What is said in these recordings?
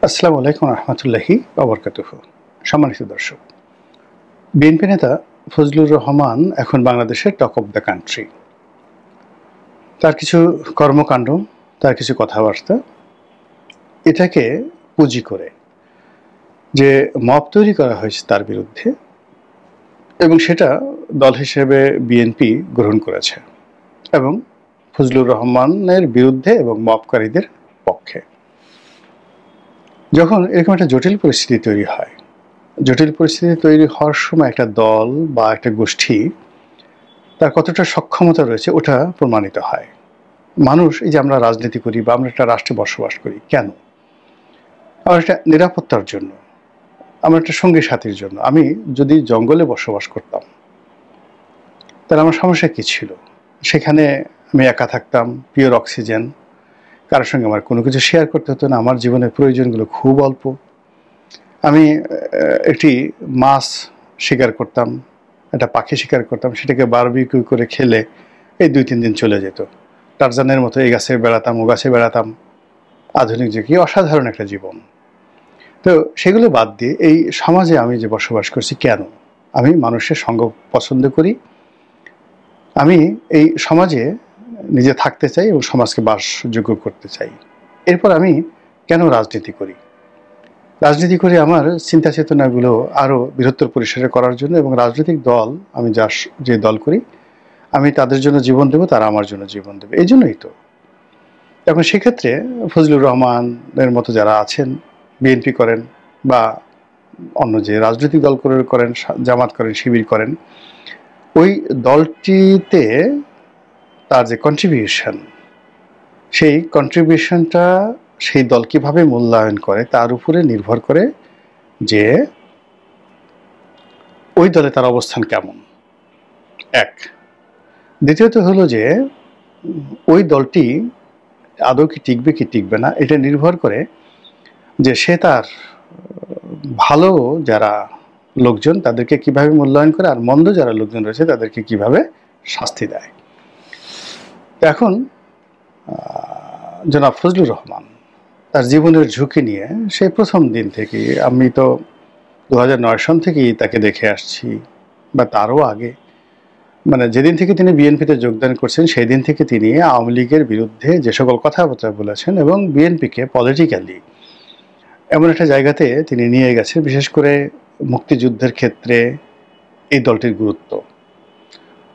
আসসালামু আলাইকুম রহমতুল্লাহি ওয়া সম্মানিত দর্শক, বিএনপি নেতা ফজলুর রহমান এখন বাংলাদেশের টক অব দ্য কান্ট্রি। তার কিছু কর্মকাণ্ড, তার কিছু কথাবার্তা, এটাকে পুঁজি করে যে মব তৈরি করা হয়েছে তার বিরুদ্ধে, এবং সেটা দল হিসেবে বিএনপি গ্রহণ করেছে এবং ফজলুর রহমানের বিরুদ্ধে এবং মবকারীদের পক্ষে। যখন এরকম একটা জটিল পরিস্থিতি তৈরি হয়, জটিল পরিস্থিতি তৈরি হওয়ার সময় একটা দল বা একটা গোষ্ঠী তার কতটা সক্ষমতা রয়েছে ওটা প্রমাণিত হয়। মানুষ, এই যে আমরা রাজনীতি করি বা আমরা একটা রাষ্ট্রে বসবাস করি, কেন? আমার একটা নিরাপত্তার জন্য, আমার একটা সঙ্গী সাথীর জন্য। আমি যদি জঙ্গলে বসবাস করতাম তাহলে আমার সমস্যা কী ছিল? সেখানে আমি একা থাকতাম, পিওর অক্সিজেন, কারোর সঙ্গে আমার কোনো কিছু শেয়ার করতে হতো না, আমার জীবনের প্রয়োজনগুলো খুব অল্প। আমি একটি মাছ শিকার করতাম, একটা পাখি শিকার করতাম, সেটাকে বারবিকিউ করে খেলে এই 2-3 দিন চলে যেত। টারজানের মতো এই গাছে বেড়াতাম, ও গাছে বেড়াতাম। আধুনিক যুগে অসাধারণ একটা জীবন। তো সেগুলো বাদ দিয়ে এই সমাজে আমি যে বসবাস করছি, কেন? আমি মানুষের সঙ্গ পছন্দ করি, আমি এই সমাজে নিজে থাকতে চাই এবং সমাজকে বাসযোগ্য করতে চাই। এরপর আমি কেন রাজনীতি করি? রাজনীতি করে আমার চিন্তা চেতনাগুলো আরও বৃহত্তর পরিসরে করার জন্য, এবং রাজনৈতিক দল আমি যে দল করি আমি তাদের জন্য জীবন দেব, তারা আমার জন্য জীবন দেবে, এই জন্যই তো। এখন সেক্ষেত্রে ফজলুর রহমানের মতো যারা আছেন, বিএনপি করেন বা অন্য যে রাজনৈতিক দল করেন, জামাত করেন, শিবির করেন, ওই দলটিতে তার যে কন্ট্রিবিউশন, সেই কন্ট্রিবিউশনটা সেই দল কীভাবে মূল্যায়ন করে তার উপরে নির্ভর করে যে ওই দলে তার অবস্থান কেমন। এক। দ্বিতীয়ত হলো যে ওই দলটি আদৌ কি টিকবে না, এটা নির্ভর করে যে সে তার ভালো যারা লোকজন তাদেরকে কিভাবে মূল্যায়ন করে, আর মন্দ যারা লোকজন রয়েছে তাদেরকে কিভাবে শাস্তি দেয়। এখন জনাব ফজলুর রহমান তার জীবনের ঝুঁকি নিয়ে সেই প্রথম দিন থেকে, আমি তো 2009 সন থেকেই তাকে দেখে আসছি, বা তারও আগে, মানে যেদিন থেকে তিনি বিএনপিতে যোগদান করছেন সেই দিন থেকে তিনি আওয়ামী লীগের বিরুদ্ধে যে সকল কথাবার্তা বলেছেন এবং বিএনপিকে পলিটিক্যালি এমন একটা জায়গাতে তিনি নিয়ে গেছেন, বিশেষ করে মুক্তিযুদ্ধের ক্ষেত্রে এই দলটির গুরুত্ব,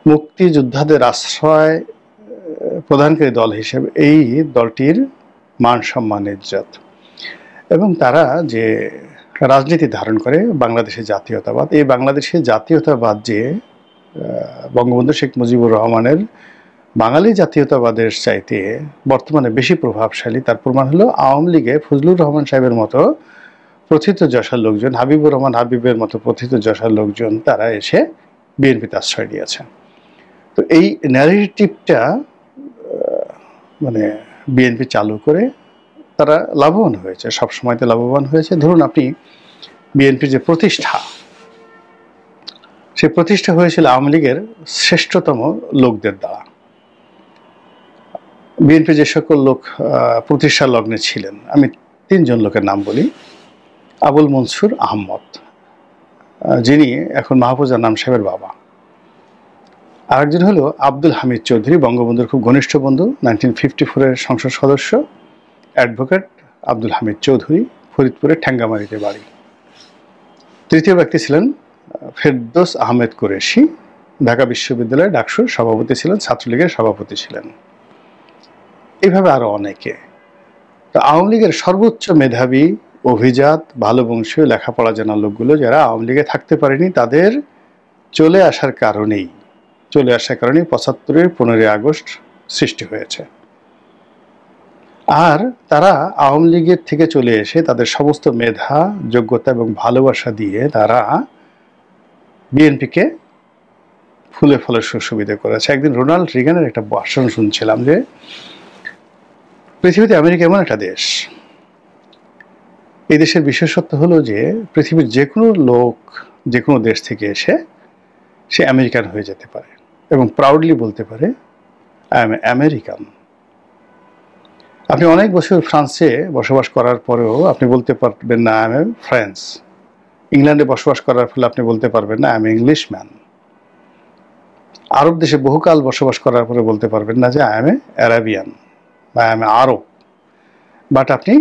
মুক্তিযোদ্ধাদের আশ্রয় প্রদানকারী দল হিসেবে এই দলটির মান সম্মান ইজ্জত, এবং তারা যে রাজনীতি ধারণ করে বাংলাদেশের জাতীয়তাবাদ, এই বাংলাদেশের জাতীয়তাবাদ যে বঙ্গবন্ধু শেখ মুজিবুর রহমানের বাঙালি জাতীয়তাবাদের চাইতে বর্তমানে বেশি প্রভাবশালী, তার প্রমাণ হলো আওয়ামী লীগে ফজলুর রহমান সাহেবের মতো প্রথিতযশা লোকজন, হাবিবুর রহমান হাবিবের মতো প্রথিতযশা লোকজন তারা এসে বিএনপিতে আশ্রয় নিয়েছে। তো এই ন্যারেটিভটা মানে বিএনপি চালু করে তারা লাভবান হয়েছে, সবসময়তে লাভবান হয়েছে। ধরুন আপনি বিএনপির যে প্রতিষ্ঠা, সে প্রতিষ্ঠা হয়েছিল আওয়ামী লীগের শ্রেষ্ঠতম লোকদের দ্বারা। বিএনপি যে সকল লোক প্রতিষ্ঠা লগ্নে ছিলেন, আমি 3 জন লোকের নাম বলি। আবুল মনসুর আহমদ, যিনি এখন মাহফুজা নাম সাহেবের বাবা। আরেকজন হলো আব্দুল হামিদ চৌধুরী, বঙ্গবন্ধুর খুব ঘনিষ্ঠ বন্ধু, 1954-এর সংসদ সদস্য, অ্যাডভোকেট আব্দুল হামিদ চৌধুরী, ফরিদপুরের ঠ্যাঙ্গামারিতে বাড়ি। তৃতীয় ব্যক্তি ছিলেন ফেরদৌস আহমেদ কুরেশি, ঢাকা বিশ্ববিদ্যালয়ের ডাকসুর সভাপতি ছিলেন, ছাত্রলীগের সভাপতি ছিলেন। এইভাবে আরও অনেকে। তো আওয়ামী লীগের সর্বোচ্চ মেধাবী, অভিজাত, ভালো বংশীয়, লেখাপড়া জানা লোকগুলো যারা আওয়ামী লীগে থাকতে পারেনি, তাদের চলে আসার কারণেই 75-এর 15ই আগস্ট সৃষ্টি হয়েছে। আর তারা আওয়ামী লীগের থেকে চলে এসে তাদের সমস্ত মেধা, যোগ্যতা এবং ভালোবাসা দিয়ে তারা বিএনপিকে ফুলে ফলে সুবিধা করেছে। একদিন রোনাল্ড রিগানের একটা ভাষণ শুনছিলাম যে পৃথিবীতে আমেরিকা এমন একটা দেশ, এই দেশের বিশেষত্ব হলো যে পৃথিবীর যে কোনো লোক যে কোনো দেশ থেকে এসে সে আমেরিকান হয়ে যেতে পারে এবং প্রাউডলি বলতে পারে আই এম আমেরিকান। আপনি অনেক বছর ফ্রান্সে বসবাস করার পরেও আপনি বলতে পারবেন না আই এম এ ফ্রেঞ্চ। ইংল্যান্ডে বসবাস করার ফলে আপনি বলতে পারবেন না আই এম ইংলিশম্যান। আরব দেশে বহুকাল বসবাস করার পরে বলতে পারবেন না যে আই এম এ অ্যারাবিয়ান বা I M A Arab. But আপনি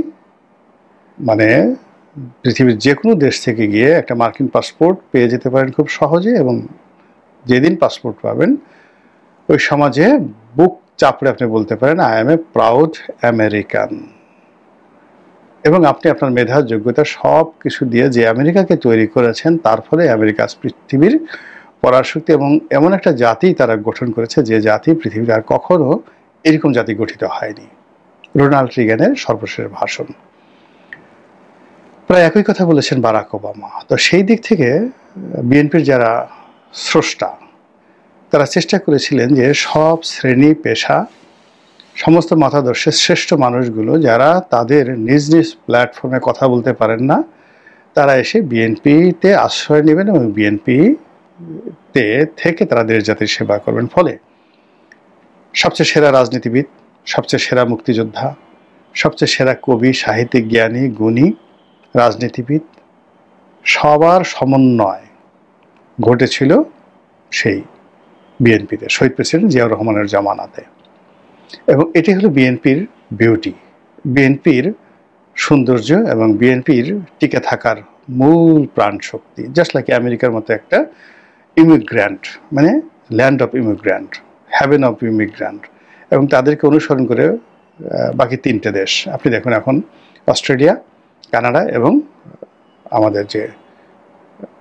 মানে পৃথিবীর যে কোনো দেশ থেকে গিয়ে একটা মার্কিন পাসপোর্ট পেয়ে যেতে পারেন খুব সহজে, এবং যেদিন পাসপোর্ট পাবেন ওই সমাজে বুক চাপড়ে আপনি বলতে পারেন I M a proud American. এবং আপনি আপনার মেধা যোগ্যতা সব কিছু দিয়ে যে আমেরিকাকে তৈরি করেছেন, তার ফলে আমেরিকা পৃথিবীর পরাশক্তি এবং এমন একটা জাতি তারা গঠন করেছে যে জাতি পৃথিবীর আর কখনো এরকম জাতি গঠিত হয়নি। রোনাল্ড রিগানের সর্বশেষ ভাষণ। প্রায় একই কথা বলেছেন বারাক ওবামা। তো সেই দিক থেকে বিএনপির যারা স্রষ্টা তারা চেষ্টা করেছিলেন যে সব শ্রেণী পেশা সমস্ত মতাদর্শের শ্রেষ্ঠ মানুষগুলো যারা তাদের নিজ নিজ প্ল্যাটফর্মে কথা বলতে পারেন না, তারা এসে বিএনপিতে আশ্রয় নেবেন এবং বিএনপিতে থেকে তারা দেশ জাতির সেবা করবেন। ফলে সবচেয়ে সেরা রাজনীতিবিদ, সবচেয়ে সেরা মুক্তিযোদ্ধা, সবচেয়ে সেরা কবি, সাহিত্যিক, জ্ঞানী, গুণী, রাজনীতিবিদ সবার সমন্বয় ঘটেছিল সেই বিএনপিতে, শহীদ প্রেসিডেন্ট জিয়াউর রহমানের জামানাতে। এবং এটি হলো বিএনপির বিউটি, বিএনপির সৌন্দর্য এবং বিএনপির টিকে থাকার মূল প্রাণ শক্তি। জাস্ট লাইক আমেরিকার মতো একটা ইমিগ্র্যান্ট, মানে land of immigrant, haven of immigrant, এবং তাদেরকে অনুসরণ করে বাকি 3টে দেশ আপনি দেখুন এখন, অস্ট্রেলিয়া, কানাডা এবং আমাদের যে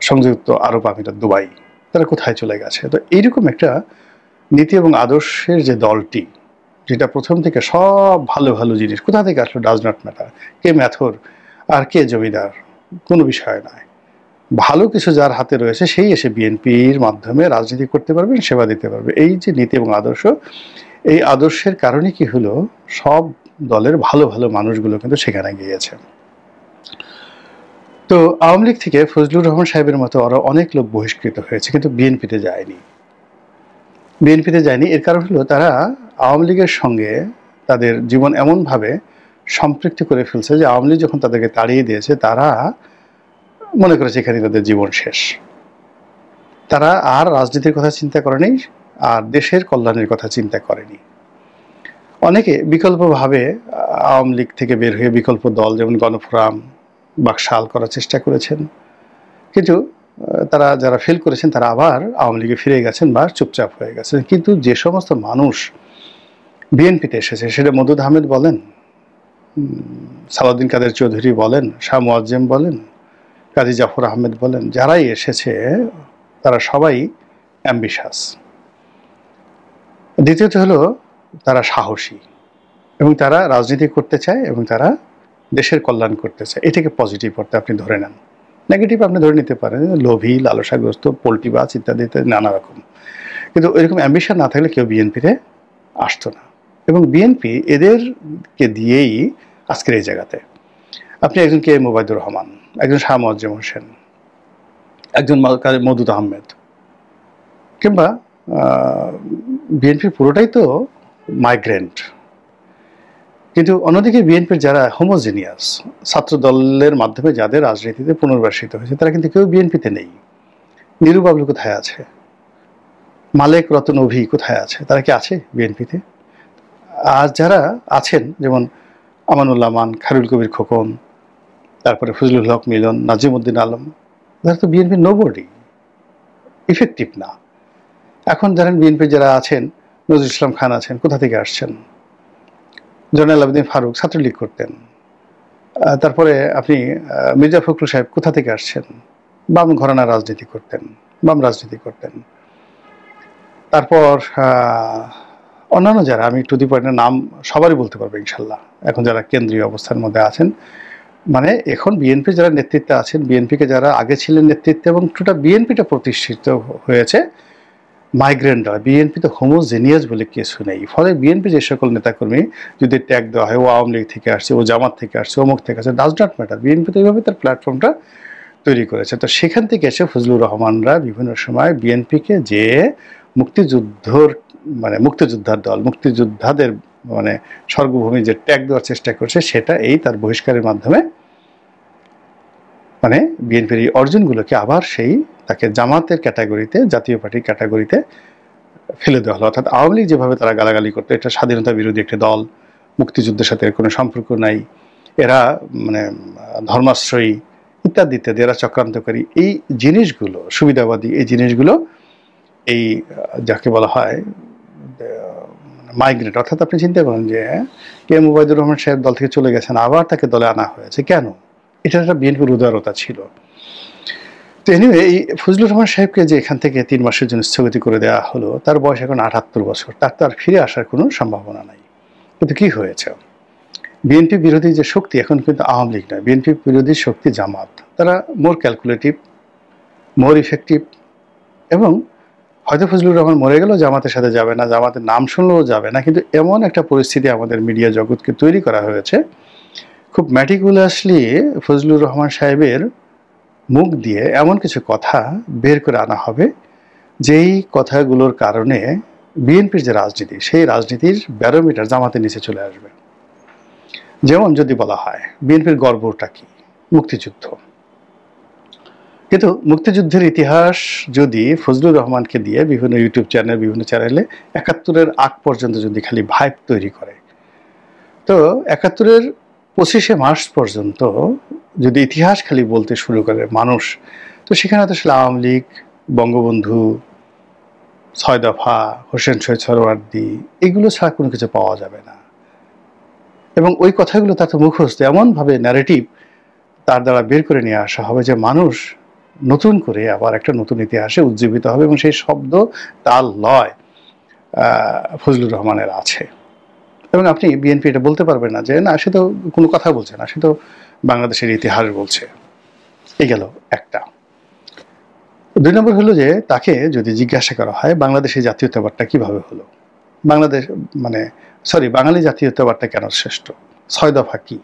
সংযুক্ত আরব আমিরাত, দুবাই, তারা কোথায় চলে গেছে। তো এইরকম একটা নীতি এবং আদর্শের যে দলটি, যেটা প্রথম থেকে সব ভালো ভালো জিনিস কোথা থেকে আসলো ডাজ নট ম্যাটার, কে ম্যাথর আর কে জমিদার কোনো বিষয় নয়, ভালো কিছু যার হাতে রয়েছে সেই এসে বিএনপির মাধ্যমে রাজনীতি করতে পারবেন, সেবা দিতে পারবে। এই যে নীতি এবং আদর্শ, এই আদর্শের কারণে কি হলো, সব দলের ভালো ভালো মানুষগুলো কিন্তু সেখানে গিয়েছে। তো আওয়ামী লীগ থেকে ফজলুর রহমান সাহেবের মতো আরো অনেক লোক বহিষ্কৃত হয়েছে, কিন্তু বিএনপিতে যায়নি। বিএনপিতে যায়নি এর কারণ হলো তারা আওয়ামী লীগের সঙ্গে তাদের জীবন এমনভাবে সম্পৃক্ত করে ফেলছে যে আওয়ামী লীগ যখন তাদেরকে তাড়িয়ে দিয়েছে, তারা মনে করেছে এখানে তাদের জীবন শেষ। তারা আর রাজনীতির কথা চিন্তা করেনি, আর দেশের কল্যাণের কথা চিন্তা করেনি। অনেকে বিকল্পভাবে আওয়ামী লীগ থেকে বের হয়ে বিকল্প দল যেমন গণফোরাম, বাকশাল করার চেষ্টা করেছেন, কিন্তু তারা যারা ফেল করেছেন তারা আবার আওয়ামী লীগে ফিরে গেছেন বা চুপচাপ হয়ে গেছেন। কিন্তু যে সমস্ত মানুষ বিএনপিতে এসেছে, সেটা মওদুদ আহমেদ বলেন, সালাউদ্দিন কাদের চৌধুরী বলেন, শাহ মুয়াজ্জেম বলেন, কাজী জাফর আহমেদ বলেন, যারাই এসেছে তারা সবাই অ্যাম্বিশাস। দ্বিতীয়ত হলো তারা সাহসী এবং তারা রাজনীতি করতে চায় এবং তারা দেশের কল্যাণ করতে চায়। এটাকে পজিটিভ করতে আপনি ধরে নেন, নেগেটিভ আপনি ধরে নিতে পারেন লোভী, লালসাগ্রস্ত, পোল্টিবাজ ইত্যাদি ইত্যাদি নানা রকম। কিন্তু এরকম অ্যাম্বিশন না থাকলে কেউ বিএনপিতে আসতো না, এবং বিএনপি এদেরকে দিয়েই আজকের এই জায়গাতে। আপনি একজন কে মুবাইদুর রহমান, একজন শাহ মুয়াজ্জেম হোসেন, একজন মওদুদ আহমেদ, কিংবা বিএনপির পুরোটাই তো মাইগ্রেন্ট। কিন্তু অন্যদিকে বিএনপির যারা হোমোজিনিয়াস ছাত্র দলের মাধ্যমে যাদের রাজনীতিতে পুনর্বাসিত হয়েছে, তারা কিন্তু কেউ বিএনপিতে নেই। নীরু বাবলু কোথায় আছে? মালেক রতন অভি কোথায় আছে? তারা কি আছে বিএনপিতে? আর যারা আছেন যেমন আমানুল্লাহ মান, খায়রুল কবির খোকন, তারপরে ফজলুল হক মিলন, নাজিমউদ্দিন আলম, তারা তো বিএনপির নোবডি, ইফেক্টিভ না। এখন জানেন বিএনপির যারা আছেন, নজরুল ইসলাম খান আছেন, কোথা থেকে আসছেন? জয়নাল আবেদিন ফারুক ছাত্রলীগ করতেন। তারপরে আপনি মির্জা ফখরুল সাহেব কোথা থেকে আসছেন? বাম ঘরানা রাজনীতি করতেন, বাম রাজনীতি করতেন। তারপর অন্যান্য যারা, আমি টু দি পয়েন্টের নাম সবারই বলতে পারবো ইনশাল্লাহ, এখন যারা কেন্দ্রীয় অবস্থার মধ্যে আছেন, মানে এখন বিএনপি যারা নেতৃত্বে আছেন, বিএনপিকে যারা আগে ছিলেন নেতৃত্বে, এবং টোটা বিএনপিটা প্রতিষ্ঠিত হয়েছে মাইগ্রেন্টরা। বিএনপিতে হোমোজেনিয়াস বলে কিছু নেই। ফলে বিএনপি যে সকল নেতাকর্মী যদি ট্যাগ দেওয়া হয় ও আওয়ামী লীগ থেকে আসছে, ও জামাত থেকে আসছে, অমুক থেকে আসছে, ডাজ নট ম্যাটার। বিএনপি তো এইভাবে তার প্ল্যাটফর্মটা তৈরি করেছে। তো সেখান থেকে এসে ফজলুর রহমানরা বিভিন্ন সময় বিএনপিকে যে মুক্তিযোদ্ধার দল, মুক্তিযোদ্ধাদের মানে স্বর্গভূমি যে ট্যাগ দেওয়ার চেষ্টা করছে, সেটা এই তার বহিষ্কারের মাধ্যমে মানে বিএনপির এই অর্জনগুলোকে আবার সেই তাকে জামাতের ক্যাটাগরিতে, জাতীয় পার্টির ক্যাটাগরিতে ফেলে দেওয়া হলো। অর্থাৎ আওয়ামী লীগ যেভাবে তারা গালাগালি করতো, এটা স্বাধীনতা বিরোধী একটি দল, মুক্তিযুদ্ধের সাথে কোনো সম্পর্ক নাই, এরা মানে ধর্মাশ্রয়ী ইত্যাদি ইত্যাদি, এরা চক্রান্তকারী, এই জিনিসগুলো, সুবিধাবাদী এই জিনিসগুলো, এই যাকে বলা হয় মাইগ্রেট, অর্থাৎ আপনি চিন্তা করেন যে কে এম ওবায়দুর রহমান সাহেব দল থেকে চলে গেছেন, আবার তাকে দলে আনা হয়েছে কেন? এটা একটা বিএনপির উদারতা ছিল। তো এনিওয়ে, এই ফজলুর রহমান সাহেবকে যে এখান থেকে 3 মাসের জন্য স্থগিত করে দেওয়া হলো, তার বয়স এখন 78 বছর, তার তো আর ফিরে আসার কোনো সম্ভাবনা নাই। কিন্তু কি হয়েছে, বিএনপি বিরোধী যে শক্তি এখন কিন্তু আওয়ামী লীগ নয়, বিএনপি বিরোধী শক্তি জামাত। তারা মোর ক্যালকুলেটিভ, মোর ইফেক্টিভ, এবং হয়তো ফজলুর রহমান মরে গেলেও জামাতের সাথে যাবে না, জামাতের নাম শুনলেও যাবে না, কিন্তু এমন একটা পরিস্থিতি আমাদের মিডিয়া জগৎকে তৈরি করা হয়েছে, খুব ম্যাটিকুলাসলি ফজলুর রহমান সাহেবের মুখ দিয়ে এমন কিছু কথা বের করে আনা হবে, যেই কথাগুলোর কারণে বিএনপির যে রাজনীতি, সেই রাজনীতির ব্যারোমিটার জামাতের নিচে চলে আসবে। যেমন যদি বলা হয় বিএনপির গর্বটা কি, মুক্তিযুদ্ধ, কিন্তু মুক্তিযুদ্ধের ইতিহাস যদি ফজলুর রহমানকে দিয়ে বিভিন্ন ইউটিউব চ্যানেল, বিভিন্ন চ্যানেলে 71-এর আগ পর্যন্ত যদি খালি ভাইব তৈরি করে, তো 71-এর 25শে মার্চ পর্যন্ত যদি ইতিহাস খালি বলতে শুরু করে মানুষ, তো সেখানে তো আসলে আওয়ামী লীগ, বঙ্গবন্ধু, 6 দফা, হোসেন শহীদ সোহরাওয়ার্দী, এগুলো ছাড়া কোনো কিছু পাওয়া যাবে না। এবং ওই কথাগুলো তার তো মুখস্থ, এমনভাবে ন্যারেটিভ তার দ্বারা বের করে নিয়ে আসা হবে যে মানুষ নতুন করে আবার একটা নতুন ইতিহাসে উজ্জীবিত হবে, এবং সেই শব্দ, তাল, লয় ফজলুর রহমানের আছে। এবং আপনি বিএনপি এটা বলতে পারবেন না যে না, সে তো কোনো কথা বলছে না, সে তো বাংলাদেশের ইতিহাস বলছে। এই গেল একটা। 2 নম্বর হলো যে তাকে যদি জিজ্ঞাসা করা হয় বাংলাদেশের জাতীয়তাবাদটা কিভাবে হলো, বাংলাদেশ মানে বাঙালি জাতীয়তাবাদটা কেন শ্রেষ্ঠ, 6 দফা কি,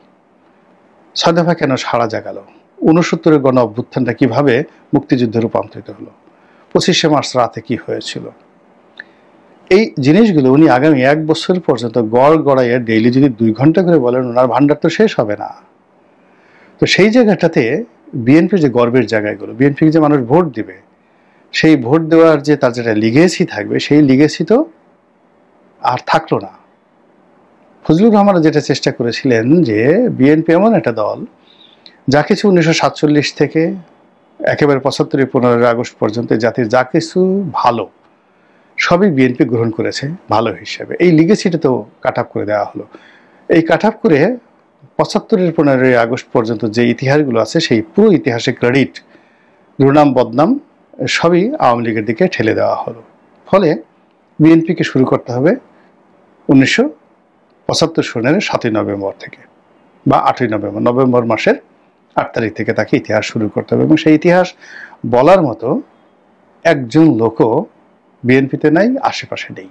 6 দফা কেন সাড়া জাগালো, 69-এর গণ অভ্যুত্থানটা কিভাবে মুক্তিযুদ্ধে রূপান্তরিত হলো, 25শে মার্চ রাতে কি হয়েছিল, এই জিনিসগুলো উনি আগামী 1 বছর পর্যন্ত গড় গড়াইয়ে ডেইলি যদি 2 ঘন্টা করে বলেন, ওনার ভান্ডার তো শেষ হবে না। তো সেই জায়গাটাতে বিএনপির যে গর্বের জায়গাগুলো, বিএনপিকে যে মানুষ ভোট দিবে, সেই ভোট দেওয়ার যে তার যেটা লিগেসি থাকবে, সেই লিগেসি তো আর থাকলো না। ফজলুর রহমান যেটা চেষ্টা করেছিলেন যে বিএনপি এমন একটা দল যা কিছু 1947 থেকে একেবারে 75-15 আগস্ট পর্যন্ত জাতির যা কিছু ভালো সবই বিএনপি গ্রহণ করেছে ভালো হিসেবে, এই লিগেসিটা তো কাট আপ করে দেওয়া হলো। এই কাট আপ করে 75-এর 15 আগস্ট পর্যন্ত যে ইতিহাসগুলো আছে, সেই পুরো ইতিহাসে ক্রেডিট, দুর্নাম বদনাম সবই আওয়ামী লীগের দিকে ঠেলে দেওয়া হলো। ফলে বিএনপিকে শুরু করতে হবে 1975 সনের 7ই নভেম্বর থেকে, বা 8ই নভেম্বর, নভেম্বর মাসের 8 তারিখ থেকে তাকে ইতিহাস শুরু করতে হবে। এবং সেই ইতিহাস বলার মতো একজন লোকও বিএনপিতে নাই, আশেপাশে নেই,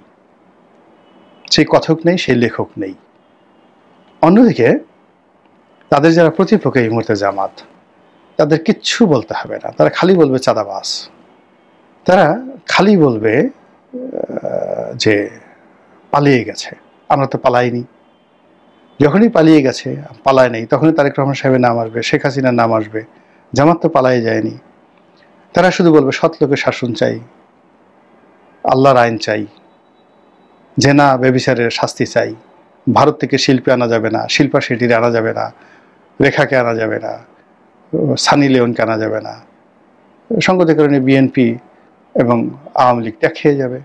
সেই কথক নেই, সেই লেখক নেই। অন্যদিকে তাদের যারা প্রতিপক্ষ এই মুহূর্তে জামাত, তাদের কিচ্ছু বলতে হবে না, তারা খালি বলবে চাঁদাবাজ, তারা খালি বলবে যে পালিয়ে গেছে, আমরা তো পালাইনি। যখনই পালিয়ে গেছে, পালায় নেই, তখনই তারেক রহমান সাহেবের নাম আসবে, শেখ হাসিনার নাম আসবে। জামাত তো পালাই যায়নি। তারা শুধু বলবে সৎ লোকের শাসন চাই, আল্লাহর আইন চাই, জেনা ব্যভিচারের শাস্তি চাই, ভারত থেকে শিল্পী আনা যাবে না, শিল্পা শেঠির আনা যাবে না, রেখাকে আনা যাবে না, সানি লিওনকে আনা যাবে না। সঙ্গতের কারণে বিএনপি এবং আওয়ামী লীগ ট্যাগ খেয়ে যাবে।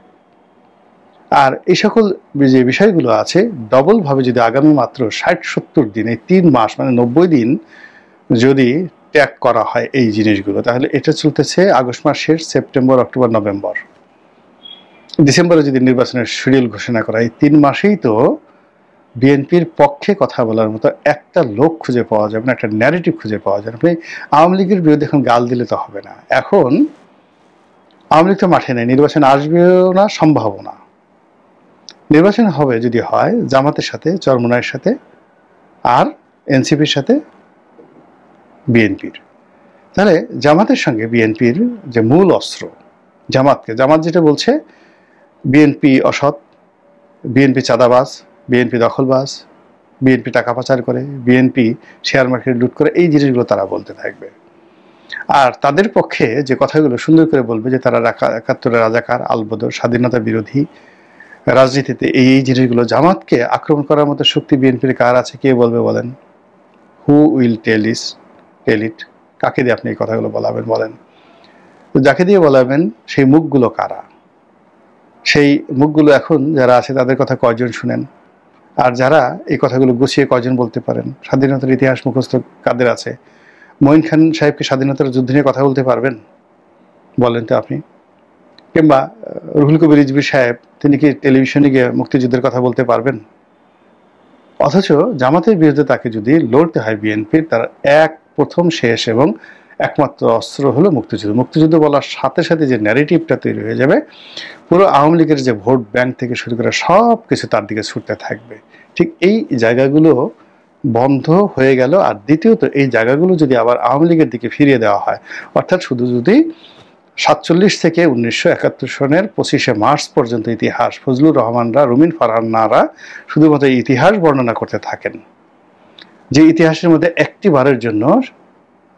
আর এই সকল যে বিষয়গুলো আছে, ডবলভাবে যদি আগামী মাত্র 60-70 দিন, এই 3 মাস মানে 90 দিন যদি ট্যাগ করা হয় এই জিনিসগুলো, তাহলে এটা চলতেছে আগস্ট মাস শেষ, সেপ্টেম্বর, অক্টোবর, নভেম্বর, ডিসেম্বরে যদি নির্বাচনের শিডিউল ঘোষণা করা, এই 3 মাসেই তো বিএনপির পক্ষে কথা বলার মতো একটা লোক খুঁজে পাওয়া যাবে না, একটা ন্যারেটিভ খুঁজে পাওয়া যাবে। আপনি আওয়ামী লীগের বিরুদ্ধে এখন গাল দিলে তো হবে না। এখন আওয়ামী লীগ তো মাঠে নেই, নির্বাচন আসবেও না, সম্ভাবনা না। নির্বাচন হবে যদি হয় জামাতের সাথে, চরমোনাইয়ের সাথে, আর এনসিপির সাথে বিএনপির। তাহলে জামাতের সঙ্গে বিএনপির যে মূল অস্ত্র, জামাত যেটা বলছে বিএনপি অসৎ, বিএনপি চাঁদাবাজ, বিএনপি দখলবাজ, বিএনপি টাকা পাচার করে, বিএনপি শেয়ার মার্কেট লুট করে, এই জিনিসগুলো তারা বলতে থাকবে। আর তাদের পক্ষে যে কথাগুলো সুন্দর করে বলবে যে তারা ৭১-এর রাজাকার, আলবদর, স্বাধীনতা বিরোধী, রাজনীতিতে এই জিনিসগুলো, জামাতকে আক্রমণ করার মতো শক্তি বিএনপির কার আছে কে বলবে বলেন? হু উইল টেল ইট? কাকে দিয়ে আপনি এই কথাগুলো বলাবেন বলেন? তো যাকে দিয়ে বলাবেন সেই মুখগুলো কারা? সেই মুখগুলো এখন যারা আছে তাদের কথা কয়জন শুনেন? আর যারা এই কথাগুলো গুছিয়ে কয়জন বলতে পারেন? স্বাধীনতার ইতিহাস মুখস্থ কাদের আছে? মঈন খান সাহেবকে স্বাধীনতার যুদ্ধ নিয়ে কথা বলতে পারবেন বলেন তো আপনি? কিংবা রুহুল কবির রিজভী সাহেব, তিনি কি টেলিভিশনে গিয়ে মুক্তিযুদ্ধের কথা বলতে পারবেন? অথচ জামাতের বিরুদ্ধে তাকে যদি লড়তে হয় বিএনপির, তার প্রথম শেষ এবং একমাত্র অস্ত্র হলো মুক্তিযুদ্ধ। মুক্তিযুদ্ধ বলার সাথে সাথে যে ন্যারেটিভটা তৈরি হয়ে যাবে, পুরো আওয়ামী লীগের যে ভোট ব্যাংক থেকে শুরু করে সব কিছু তার দিকে ছুটতে থাকবে। ঠিক এই জায়গাগুলো বন্ধ হয়ে গেল। আর দ্বিতীয়ত, এই জায়গাগুলো যদি আবার আওয়ামী লীগের দিকে ফিরিয়ে দেওয়া হয়, অর্থাৎ শুধু যদি ৪৭ থেকে ১৯৭১ সনের ২৫শে মার্চ পর্যন্ত ইতিহাস ফজলুর রহমানরা, রুমিন ফারহানারা শুধুমাত্র ইতিহাস বর্ণনা করতে থাকেন, যে ইতিহাসের মধ্যে একটি বারের জন্য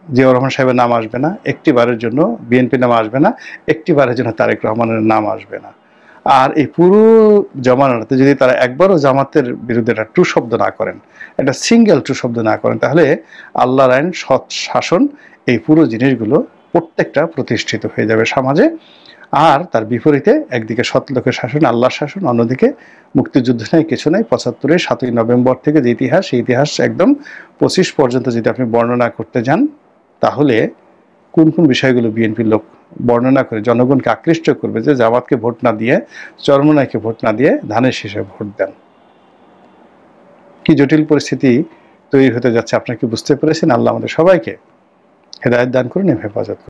জিয়াউর রহমান সাহেবের নাম আসবে না, একটি বারের জন্য বিএনপির নাম আসবে না, একটি বারের জন্য তারেক রহমানের নাম আসবে না, আর এই পুরো জমানাতে যদি তারা একবারও জামাতের বিরুদ্ধে একটা টু শব্দ না করেন, একটা সিঙ্গেল টু শব্দ না করেন, তাহলে আল্লাহর আইন, সৎ শাসন, এই পুরো জিনিসগুলো প্রত্যেকটা প্রতিষ্ঠিত হয়ে যাবে সমাজে। আর তার বিপরীতে একদিকে সৎ লোকের শাসন, আল্লাহর শাসন, অন্যদিকে মুক্তিযুদ্ধ নেই, কিছু নেই। ৭৫-এর ৭ই নভেম্বর থেকে যে ইতিহাস, সেই ইতিহাস একদম ২৫ পর্যন্ত যদি আপনি বর্ণনা করতে যান, তাহলে কোন কোন বিষয়গুলো বিএনপির লোক বর্ণনা করে জনগণকে আকৃষ্ট করবে যে জামাতকে ভোট না দিয়ে, চরমোনাইকে ভোট না দিয়ে ধানের শীষে ভোট দেন। কি জটিল পরিস্থিতি তৈরি হতে যাচ্ছে, আপনারা কি বুঝতে পেরেছেন? আল্লাহ আমাদের সবাইকে হেদায়েত দান করুন এবং হেফাজত করুন।